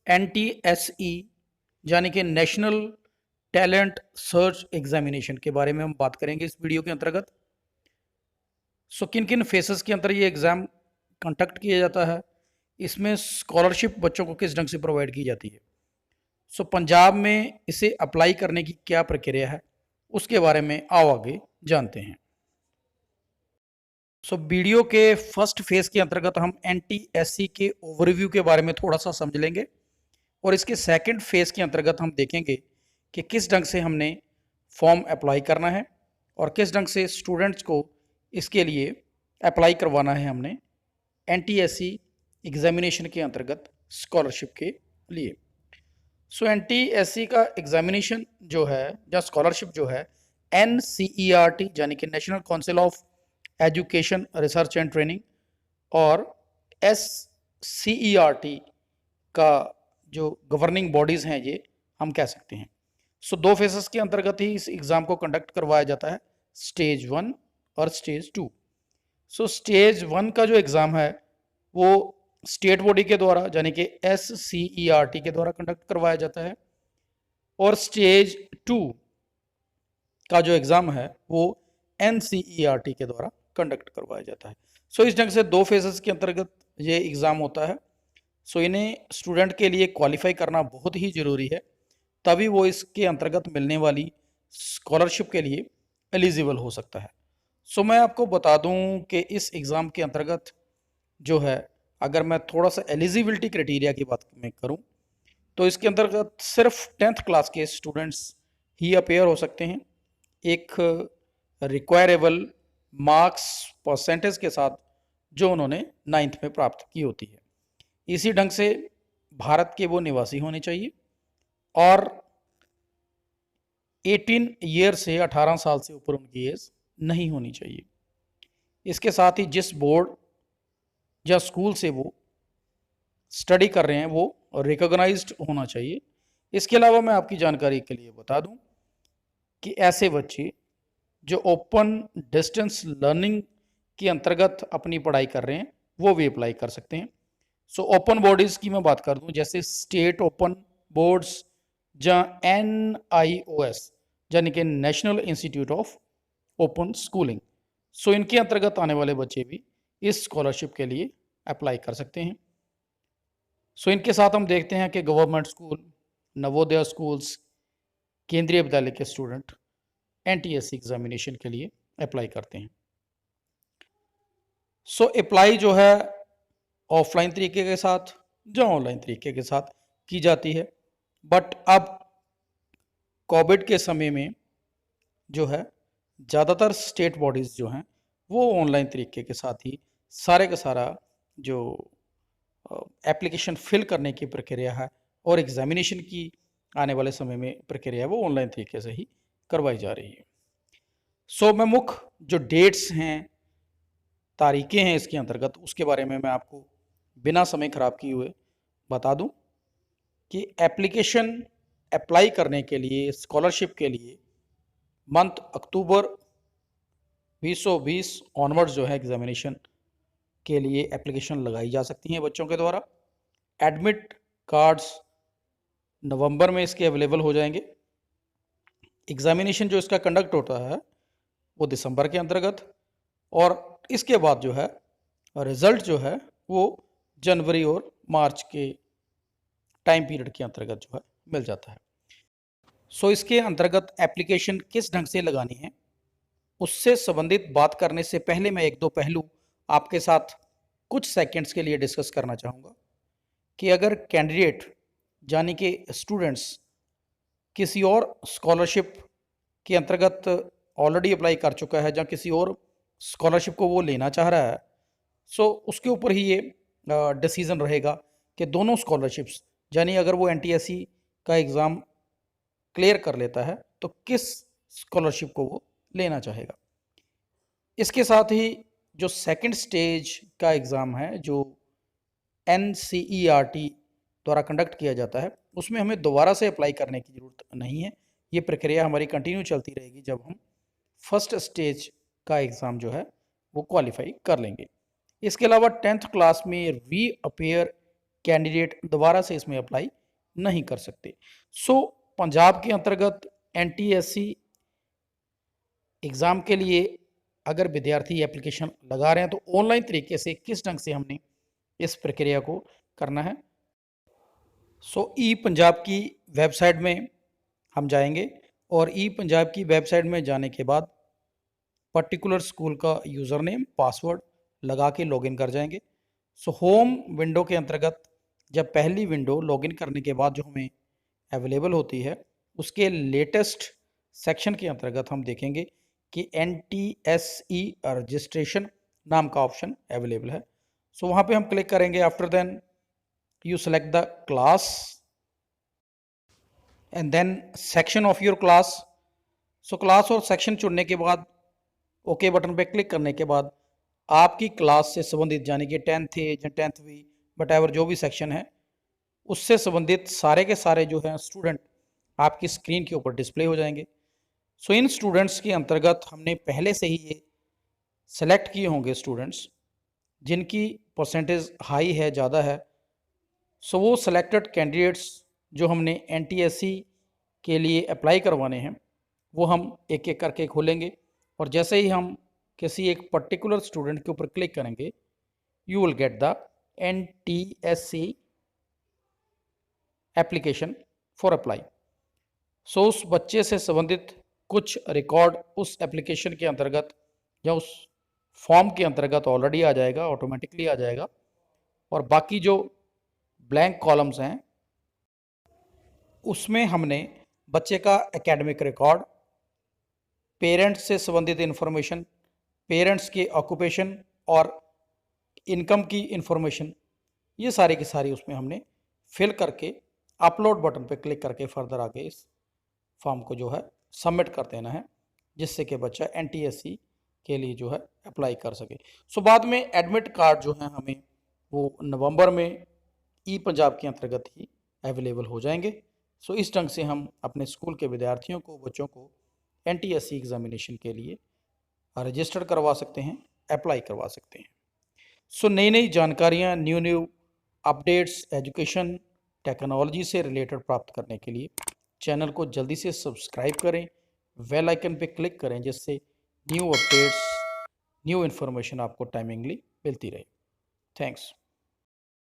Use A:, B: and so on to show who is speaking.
A: NTSE यानी कि national talent search examination के बारे में हम बात करेंगे इस वीडियो के अंतर्गत। किन किन फेसेस के अंदर ये एग्ज़ाम कंडक्ट किया जाता है, इसमें स्कॉलरशिप बच्चों को किस ढंग से प्रोवाइड की जाती है। पंजाब में इसे अप्लाई करने की क्या प्रक्रिया है, उसके बारे में आओ आगे जानते हैं। वीडियो के फर्स्ट फेज के अंतर्गत हम NTSE के ओवरव्यू के बारे में थोड़ा सा समझ लेंगे और इसके सेकंड फेज के अंतर्गत हम देखेंगे कि किस ढंग से हमने फॉर्म अप्लाई करना है और किस ढंग से स्टूडेंट्स को इसके लिए अप्लाई करवाना है हमने NTSE एग्जामिनेशन के अंतर्गत स्कॉलरशिप के लिए। NTSE का एग्जामिनेशन जो है या स्कॉलरशिप जो है NCERT यानी कि national council of education research and training और SCERT का जो गवर्निंग बॉडीज़ हैं ये हम कह सकते हैं। दो फेसेस के अंतर्गत ही इस एग्ज़ाम को कंडक्ट करवाया जाता है, स्टेज 1 और स्टेज 2। स्टेज 1 का जो एग्ज़ाम है वो स्टेट बॉडी के द्वारा यानी कि SCERT के द्वारा कंडक्ट करवाया जाता है और स्टेज 2 का जो एग्ज़ाम है वो NCERT के द्वारा कंडक्ट करवाया जाता है। इस ढंग से दो फेजेस के अंतर्गत ये एग्ज़ाम होता है। इन्हें स्टूडेंट के लिए क्वालिफाई करना बहुत ही ज़रूरी है, तभी वो इसके अंतर्गत मिलने वाली स्कॉलरशिप के लिए एलिजिबल हो सकता है। मैं आपको बता दूं कि इस एग्ज़ाम के अंतर्गत जो है, अगर मैं थोड़ा सा एलिजिबिलिटी क्राइटेरिया की बात में करूं तो इसके अंतर्गत सिर्फ 10th क्लास के स्टूडेंट्स ही अपेयर हो सकते हैं, एक रिक्वायरेबल मार्क्स परसेंटेज के साथ जो उन्होंने 9th में प्राप्त की होती है। इसी ढंग से भारत के वो निवासी होने चाहिए और 18 ईयर से 18 साल से ऊपर उनकी एज नहीं होनी चाहिए। इसके साथ ही जिस बोर्ड या स्कूल से वो स्टडी कर रहे हैं वो रिकॉग्नाइज्ड होना चाहिए। इसके अलावा मैं आपकी जानकारी के लिए बता दूं कि ऐसे बच्चे जो ओपन डिस्टेंस लर्निंग के अंतर्गत अपनी पढ़ाई कर रहे हैं वो भी अप्लाई कर सकते हैं। ओपन बॉडीज़ की मैं बात कर दूं, जैसे स्टेट ओपन बोर्ड्स या NIOS यानी कि national institute of open schooling, इनके अंतर्गत आने वाले बच्चे भी इस स्कॉलरशिप के लिए अप्लाई कर सकते हैं। इनके साथ हम देखते हैं कि गवर्नमेंट स्कूल, नवोदय स्कूल्स, केंद्रीय विद्यालय के स्टूडेंट NTSE एग्जामिनेशन के लिए अप्लाई करते हैं। अप्लाई जो है ऑफलाइन तरीके के साथ या ऑनलाइन तरीके के साथ की जाती है, बट अब कोविड के समय में जो है ज़्यादातर स्टेट बॉडीज़ जो हैं वो ऑनलाइन तरीके के साथ ही सारे का सारा जो एप्लीकेशन फिल करने की प्रक्रिया है और एग्जामिनेशन की आने वाले समय में प्रक्रिया है वो ऑनलाइन तरीके से ही करवाई जा रही है। मैं मुख्य जो डेट्स हैं, तारीखें हैं इसके अंतर्गत, उसके बारे में मैं आपको बिना समय खराब किए हुए बता दूं कि एप्लीकेशन अप्लाई करने के लिए स्कॉलरशिप के लिए मंथ अक्टूबर 2020 ऑनवर्ड्स जो है एग्जामिनेशन के लिए एप्लीकेशन लगाई जा सकती हैं बच्चों के द्वारा। एडमिट कार्ड्स नवंबर में इसके अवेलेबल हो जाएंगे। एग्जामिनेशन जो इसका कंडक्ट होता है वो दिसंबर के अंतर्गत, और इसके बाद जो है रिजल्ट जो है वो जनवरी और मार्च के टाइम पीरियड के अंतर्गत जो है मिल जाता है। इसके अंतर्गत एप्लीकेशन किस ढंग से लगानी है उससे संबंधित बात करने से पहले मैं एक दो पहलू आपके साथ कुछ सेकंड्स के लिए डिस्कस करना चाहूँगा कि अगर कैंडिडेट यानी कि स्टूडेंट्स किसी और स्कॉलरशिप के अंतर्गत ऑलरेडी अप्लाई कर चुका है या किसी और स्कॉलरशिप को वो लेना चाह रहा है, उसके ऊपर ही ये डिसीज़न रहेगा कि दोनों स्कॉलरशिप्स, यानी अगर वो NTSE का एग्ज़ाम क्लियर कर लेता है तो किस स्कॉलरशिप को वो लेना चाहेगा। इसके साथ ही जो सेकंड स्टेज का एग्ज़ाम है जो NCERT द्वारा कंडक्ट किया जाता है, उसमें हमें दोबारा से अप्लाई करने की ज़रूरत नहीं है। ये प्रक्रिया हमारी कंटिन्यू चलती रहेगी जब हम फर्स्ट स्टेज का एग्ज़ाम जो है वो क्वालिफाई कर लेंगे। इसके अलावा 10th क्लास में री अपेयर कैंडिडेट दोबारा से इसमें अप्लाई नहीं कर सकते। सो पंजाब के अंतर्गत NTSC एग्ज़ाम के लिए अगर विद्यार्थी एप्लीकेशन लगा रहे हैं तो ऑनलाइन तरीके से किस ढंग से हमने इस प्रक्रिया को करना है। सो ई पंजाब की वेबसाइट में हम जाएंगे और ई पंजाब की वेबसाइट में जाने के बाद पर्टिकुलर स्कूल का यूज़र नेम पासवर्ड लगा के लॉगिन कर जाएंगे। सो होम विंडो के अंतर्गत जब पहली विंडो लॉगिन करने के बाद जो हमें अवेलेबल होती है उसके लेटेस्ट सेक्शन के अंतर्गत हम देखेंगे कि NTSE रजिस्ट्रेशन नाम का ऑप्शन अवेलेबल है। सो वहाँ पे हम क्लिक करेंगे। After then you select the class and then section of your class। So class और सेक्शन चुनने के बाद ओके बटन पे क्लिक करने के बाद आपकी क्लास से संबंधित यानी कि 10th ए या 10th वी बट एवर जो भी सेक्शन है उससे संबंधित सारे के सारे जो हैं स्टूडेंट आपकी स्क्रीन के ऊपर डिस्प्ले हो जाएंगे। सो इन स्टूडेंट्स के अंतर्गत हमने पहले से ही ये सेलेक्ट किए होंगे स्टूडेंट्स जिनकी परसेंटेज हाई है, ज़्यादा है। सो वो सेलेक्टेड कैंडिडेट्स जो हमने NTSC के लिए अप्लाई करवाने हैं वो हम एक एक करके खोलेंगे और जैसे ही हम किसी एक पर्टिकुलर स्टूडेंट के ऊपर क्लिक करेंगे you will get the NTSC application for apply. So उस बच्चे से संबंधित कुछ रिकॉर्ड उस एप्लीकेशन के अंतर्गत या उस फॉर्म के अंतर्गत ऑलरेडी आ जाएगा, ऑटोमेटिकली आ जाएगा और बाकी जो ब्लैंक कॉलम्स हैं उसमें हमने बच्चे का एकेडमिक रिकॉर्ड, पेरेंट्स से संबंधित इन्फॉर्मेशन, पेरेंट्स के ऑक्यूपेशन और इनकम की इन्फॉर्मेशन, ये सारी की सारी उसमें हमने फिल करके अपलोड बटन पे क्लिक करके फर्दर आगे इस फॉर्म को जो है सबमिट कर देना है जिससे कि बच्चा NTSC के लिए जो है अप्लाई कर सके। सो बाद में एडमिट कार्ड जो है हमें वो नवंबर में ई पंजाब के अंतर्गत ही अवेलेबल हो जाएंगे। सो इस ढंग से हम अपने स्कूल के विद्यार्थियों को, बच्चों को NTSC एग्जामिनेशन के लिए रजिस्टर करवा सकते हैं, अप्लाई करवा सकते हैं। सो नई नई जानकारियाँ, न्यू अपडेट्स एजुकेशन टेक्नोलॉजी से रिलेटेड प्राप्त करने के लिए चैनल को जल्दी से सब्सक्राइब करें, बेल आइकन पे क्लिक करें जिससे न्यू अपडेट्स, न्यू इन्फॉर्मेशन आपको टाइमिंगली मिलती रहे। थैंक्स।